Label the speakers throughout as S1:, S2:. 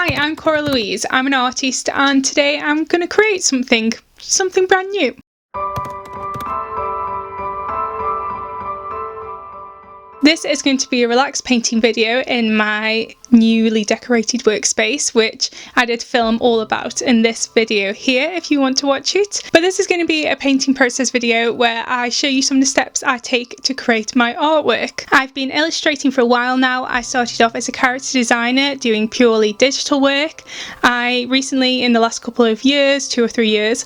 S1: Hi, I'm Corah Louise. I'm an artist and today I'm going to create something brand new. This is going to be a relaxed painting video in my newly decorated workspace, which I did film all about in this video here if you want to watch it. But this is going to be a painting process video where I show you some of the steps I take to create my artwork. I've been illustrating for a while now. I started off as a character designer doing purely digital work. I recently, in the last couple of years, 2 or 3 years,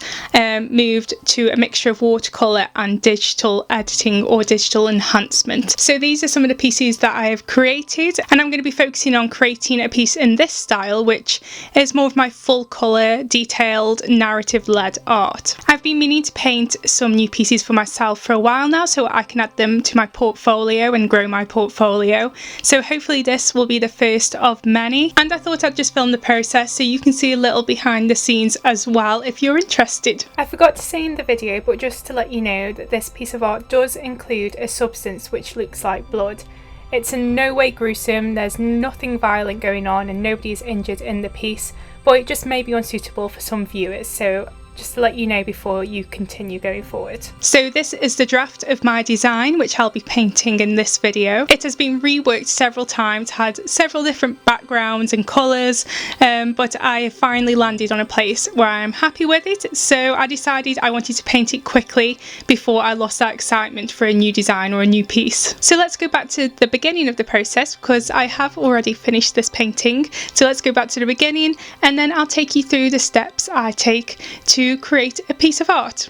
S1: moved to a mixture of watercolour and digital editing or digital enhancement. So these are some of the pieces that I have created, and I'm going to be focusing on creating a piece in this style, which is more of my full colour, detailed, narrative led art. I've been meaning to paint some new pieces for myself for a while now so I can add them to my portfolio and grow my portfolio. So hopefully this will be the first of many, and I thought I'd just film the process so you can see a little behind the scenes as well if you're interested. I forgot to say in the video, but just to let you know that this piece of art does include a substance which looks like blood. It's in no way gruesome, there's nothing violent going on and nobody is injured in the piece, but it just may be unsuitable for some viewers, so just to let you know before you continue going forward. So this is the draft of my design, which I'll be painting in this video. It has been reworked several times, had several different backgrounds and colours, but I have finally landed on a place where I'm happy with it. So I decided I wanted to paint it quickly before I lost that excitement for a new design or a new piece. So let's go back to the beginning of the process because I have already finished this painting. So let's go back to the beginning and then I'll take you through the steps I take to create a piece of art.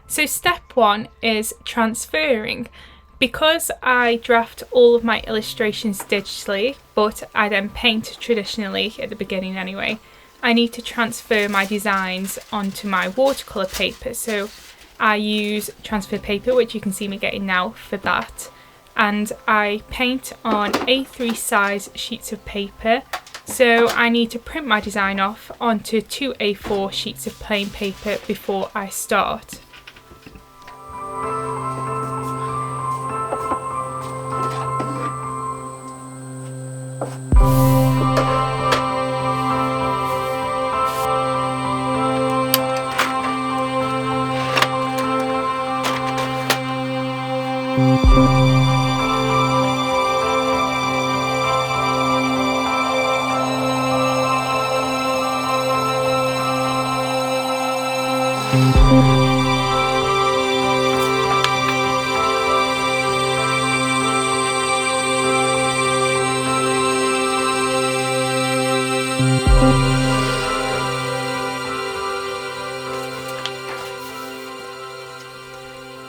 S1: So step 1 is transferring. Because I draft all of my illustrations digitally, but I then paint traditionally at the beginning anyway, I need to transfer my designs onto my watercolour paper. So I use transfer paper, which you can see me getting now for that. And I paint on A3 size sheets of paper, so I need to print my design off onto 2 A4 sheets of plain paper before I start.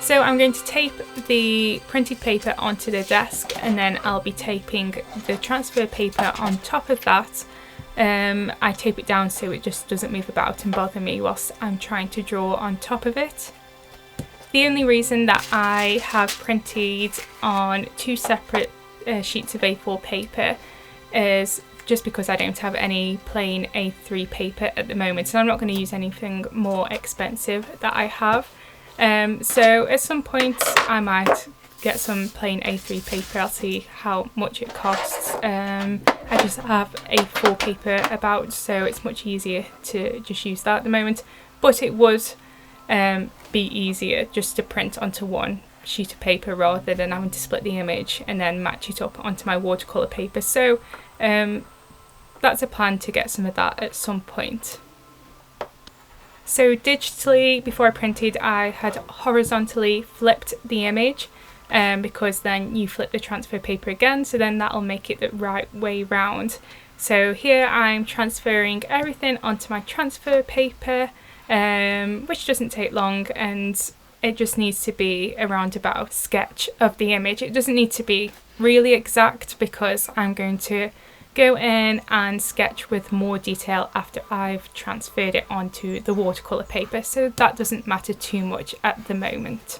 S1: So I'm going to tape the printed paper onto the desk and then I'll be taping the transfer paper on top of that. I tape it down so it just doesn't move about and bother me whilst I'm trying to draw on top of it. The only reason that I have printed on 2 separate sheets of A4 paper is just because I don't have any plain A3 paper at the moment, so I'm not going to use anything more expensive that I have. So at some point I might get some plain A3 paper. I'll see how much it costs. I just have A4 paper about, so it's much easier to just use that at the moment, but it would be easier just to print onto one sheet of paper rather than having to split the image and then match it up onto my watercolour paper. So that's a plan to get some of that at some point. So digitally, before I printed, I had horizontally flipped the image because then you flip the transfer paper again, so then that'll make it the right way round. So here I'm transferring everything onto my transfer paper, which doesn't take long, and it just needs to be a roundabout sketch of the image. It doesn't need to be really exact because I'm going to go in and sketch with more detail after I've transferred it onto the watercolour paper, so that doesn't matter too much at the moment.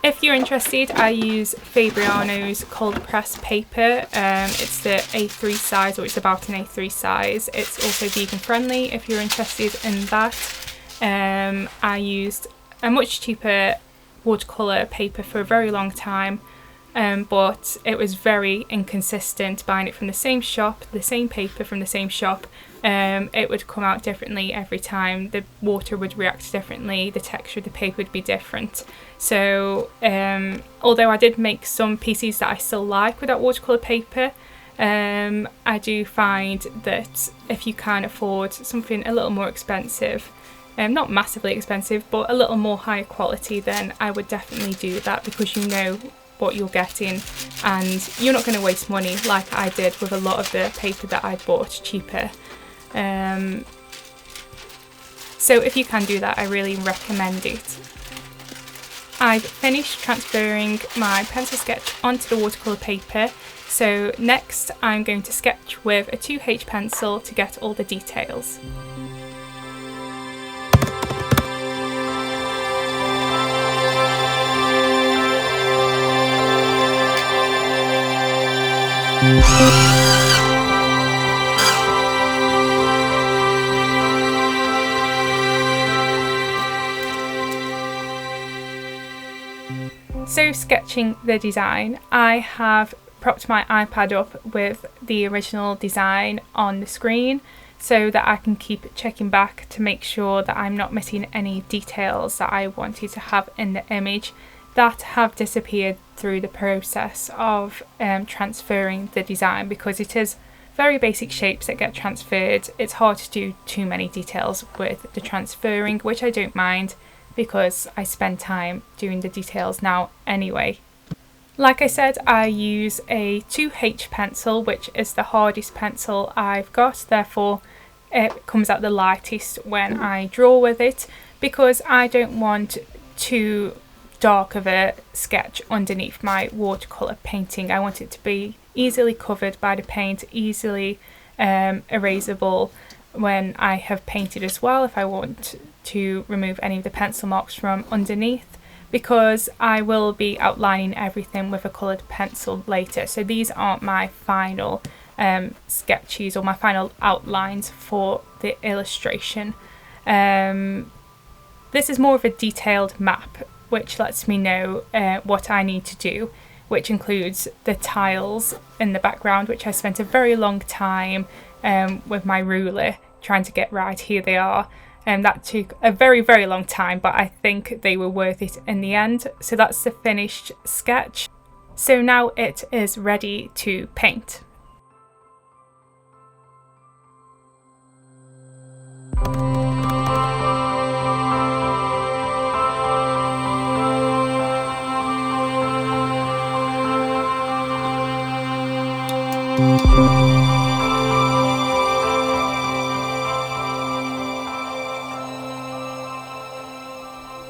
S1: If you're interested, I use Fabriano's cold press paper. It's the A3 size, or it's about an A3 size. It's also vegan friendly if you're interested in that. I used a much cheaper watercolour paper for a very long time, but it was very inconsistent buying it from the same shop, the same paper from the same shop. It would come out differently every time, the water would react differently, the texture of the paper would be different. So although I did make some pieces that I still like with that watercolour paper, I do find that if you can afford something a little more expensive, not massively expensive, but a little more higher quality, then I would definitely do that, because you know what you're getting and you're not going to waste money like I did with a lot of the paper that I bought cheaper. So if you can do that, I really recommend it. I've finished transferring my pencil sketch onto the watercolour paper, so next I'm going to sketch with a 2H pencil to get all the details. So sketching the design, I have propped my iPad up with the original design on the screen so that I can keep checking back to make sure that I'm not missing any details that I wanted to have in the image that have disappeared through the process of transferring the design, because it is very basic shapes that get transferred. It's hard to do too many details with the transferring, which I don't mind because I spend time doing the details now anyway. Like I said, I use a 2H pencil, which is the hardest pencil I've got, therefore it comes out the lightest when I draw with it, because I don't want too dark of a sketch underneath my watercolour painting. I want it to be easily covered by the paint, easily erasable when I have painted as well, if I want to remove any of the pencil marks from underneath, because I will be outlining everything with a coloured pencil later. So these aren't my final sketches or my final outlines for the illustration. This is more of a detailed map, which lets me know what I need to do, which includes the tiles in the background, which I spent a very long time with my ruler trying to get right. Here they are. That took a very, very long time, but I think they were worth it in the end. So that's the finished sketch. So now it is ready to paint.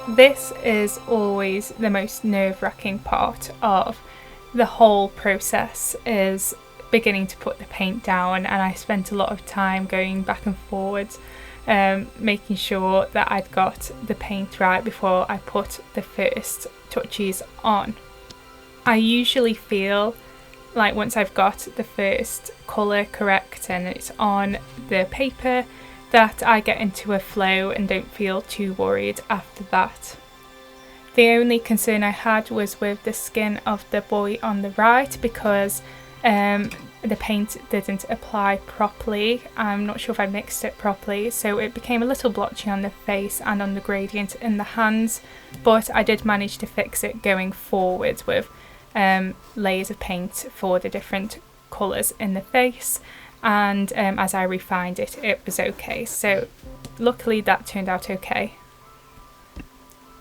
S1: This is always the most nerve-wracking part of the whole process, is beginning to put the paint down, and I spent a lot of time going back and forwards making sure that I'd got the paint right before I put the first touches on. I usually feel like once I've got the first colour correct and it's on the paper, that I get into a flow and don't feel too worried after that. The only concern I had was with the skin of the boy on the right, because the paint didn't apply properly. I'm not sure if I mixed it properly, so it became a little blotchy on the face and on the gradient in the hands, but I did manage to fix it going forward with layers of paint for the different colours in the face, and as I refined it, it was okay. So luckily that turned out okay.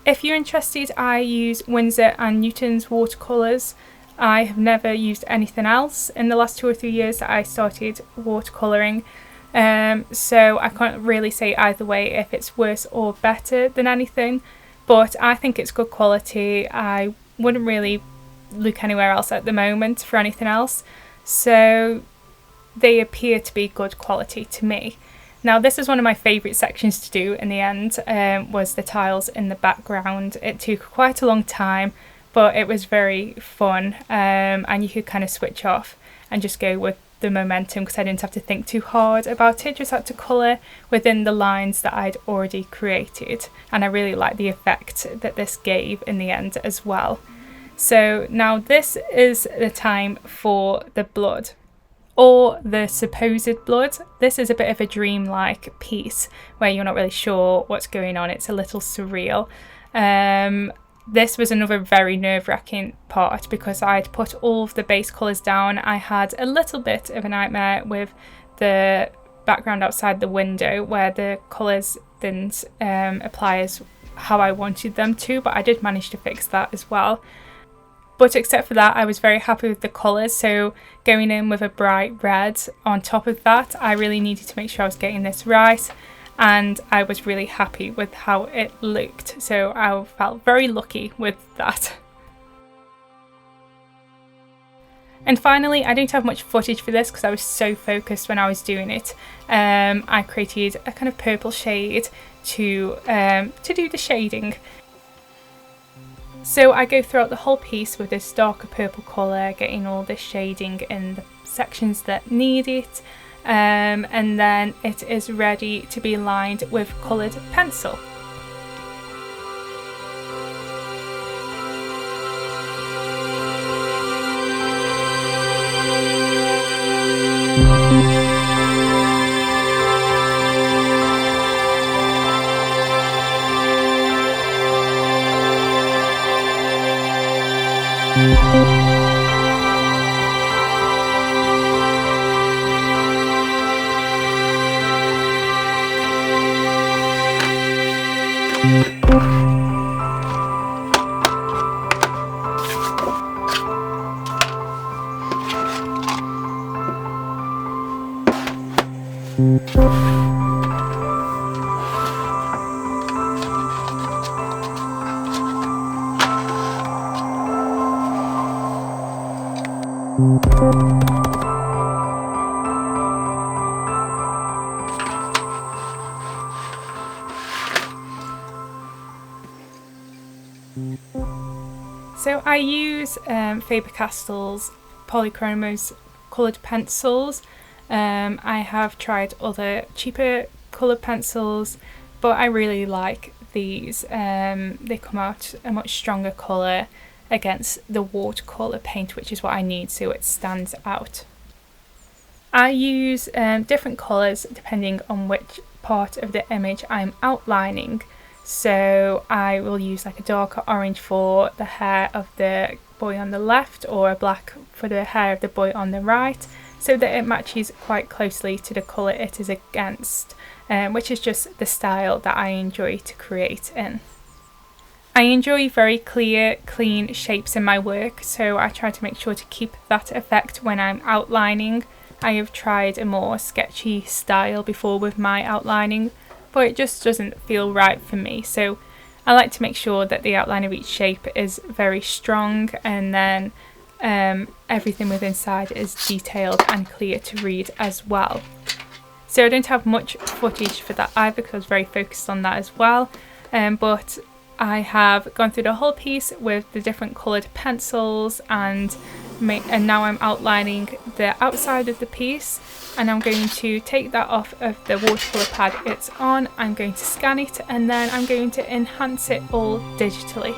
S1: If you're interested, I use Winsor & Newton's watercolours. I have never used anything else in the last 2 or 3 years that I started watercolouring, so I can't really say either way if it's worse or better than anything, but I think it's good quality. I wouldn't really look anywhere else at the moment for anything else, so they appear to be good quality to me. Now this is one of my favourite sections to do in the end, was the tiles in the background. It took quite a long time, but it was very fun, and you could kind of switch off and just go with the momentum because I didn't have to think too hard about it, just had to colour within the lines that I'd already created, and I really liked the effect that this gave in the end as well. So now this is the time for the blood, or the supposed blood. This is a bit of a dreamlike piece where you're not really sure what's going on. It's a little surreal. This was another very nerve-wracking part because I'd put all of the base colours down. I had a little bit of a nightmare with the background outside the window where the colours didn't apply as how I wanted them to, but I did manage to fix that as well. But except for that, I was very happy with the colours, so going in with a bright red on top of that, I really needed to make sure I was getting this right, and I was really happy with how it looked, so I felt very lucky with that. And finally, I didn't have much footage for this because I was so focused when I was doing it. I created a kind of purple shade to do the shading. So I go throughout the whole piece with this darker purple colour, getting all this shading in the sections that need it, and then it is ready to be lined with coloured pencil. So I use Faber-Castell's Polychromos coloured pencils. I have tried other cheaper coloured pencils, but I really like these. They come out a much stronger colour against the watercolour paint, which is what I need so it stands out. I use different colours depending on which part of the image I'm outlining. So I will use like a darker orange for the hair of the boy on the left, or a black for the hair of the boy on the right, so that it matches quite closely to the colour it is against, which is just the style that I enjoy to create in. I enjoy very clear, clean shapes in my work, so I try to make sure to keep that effect when I'm outlining. I have tried a more sketchy style before with my outlining, but it just doesn't feel right for me, so I like to make sure that the outline of each shape is very strong, and then everything within inside is detailed and clear to read as well. So I don't have much footage for that either because I was very focused on that as well, but I have gone through the whole piece with the different coloured pencils, and now I'm outlining the outside of the piece, and I'm going to take that off of the watercolour pad it's on. I'm going to scan it, and then I'm going to enhance it all digitally.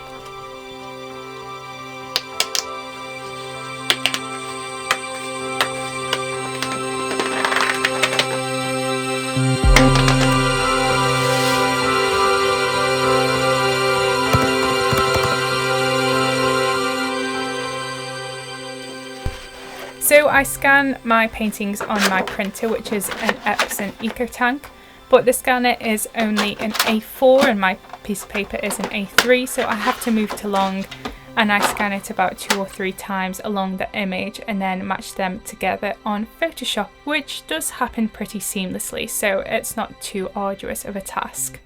S1: So I scan my paintings on my printer, which is an Epson EcoTank, but the scanner is only an A4 and my piece of paper is an A3, so I have to move it along, and I scan it about 2 or 3 times along the image and then match them together on Photoshop, which does happen pretty seamlessly, so it's not too arduous of a task.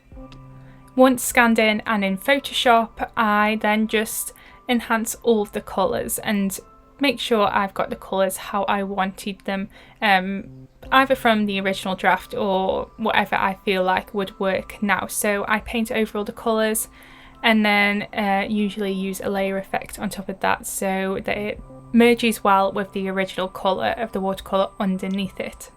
S1: Once scanned in and in Photoshop, I then just enhance all of the colours and make sure I've got the colours how I wanted them, either from the original draft or whatever I feel like would work now. So I paint over all the colours, and then usually use a layer effect on top of that so that it merges well with the original colour of the watercolour underneath it.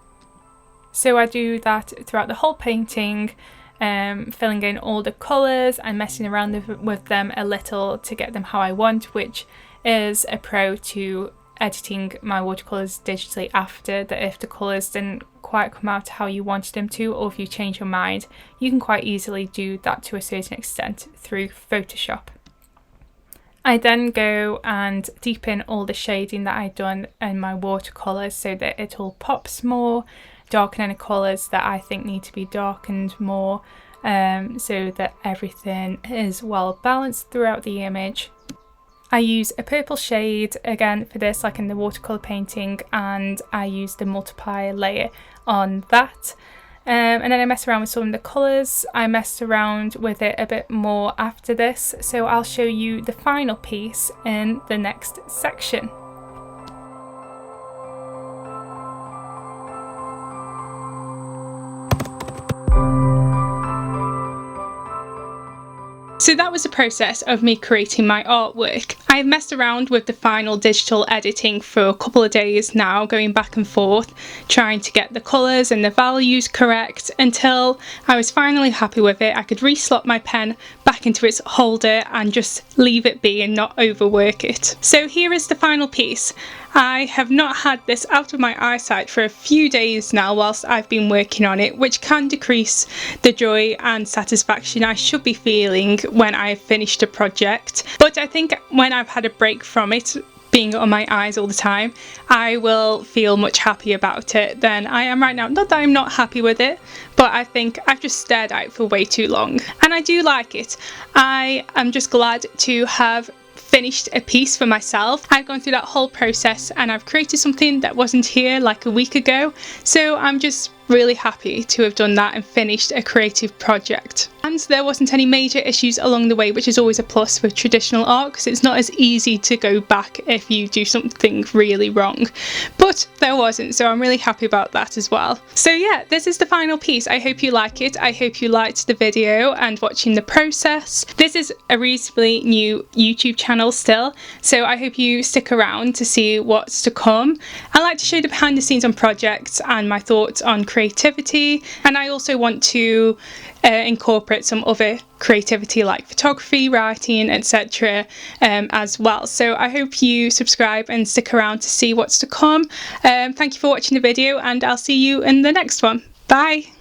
S1: So I do that throughout the whole painting, filling in all the colours and messing around with them a little to get them how I want, which is a pro to editing my watercolours digitally after, that if the colours didn't quite come out how you wanted them to, or if you change your mind, you can quite easily do that to a certain extent through Photoshop. I then go and deepen all the shading that I've done in my watercolours so that it all pops more, darken any colours that I think need to be darkened more, so that everything is well balanced throughout the image. I use a purple shade again for this, like in the watercolour painting, and I use the multiply layer on that. And then I mess around with some of the colours. I messed around with it a bit more after this, so I'll show you the final piece in the next section. So that was the process of me creating my artwork. I've messed around with the final digital editing for a couple of days now, going back and forth, trying to get the colours and the values correct until I was finally happy with it. I could reslot my pen back into its holder and just leave it be and not overwork it. So here is the final piece. I have not had this out of my eyesight for a few days now whilst I've been working on it, which can decrease the joy and satisfaction I should be feeling when I've finished a project. But I think when I've had a break from it, being on my eyes all the time, I will feel much happier about it than I am right now. Not that I'm not happy with it, but I think I've just stared at it for way too long. And I do like it. I am just glad to have finished a piece for myself. I've gone through that whole process and I've created something that wasn't here like a week ago. So I'm just really happy to have done that and finished a creative project. And there wasn't any major issues along the way, which is always a plus with traditional art because it's not as easy to go back if you do something really wrong. But there wasn't, so I'm really happy about that as well. So yeah, this is the final piece. I hope you like it. I hope you liked the video and watching the process. This is a reasonably new YouTube channel still, so I hope you stick around to see what's to come. I like to show the behind the scenes on projects and my thoughts on creativity, and I also want to incorporate some other creativity like photography, writing, etc. As well. So I hope you subscribe and stick around to see what's to come. Thank you for watching the video and I'll see you in the next one. Bye!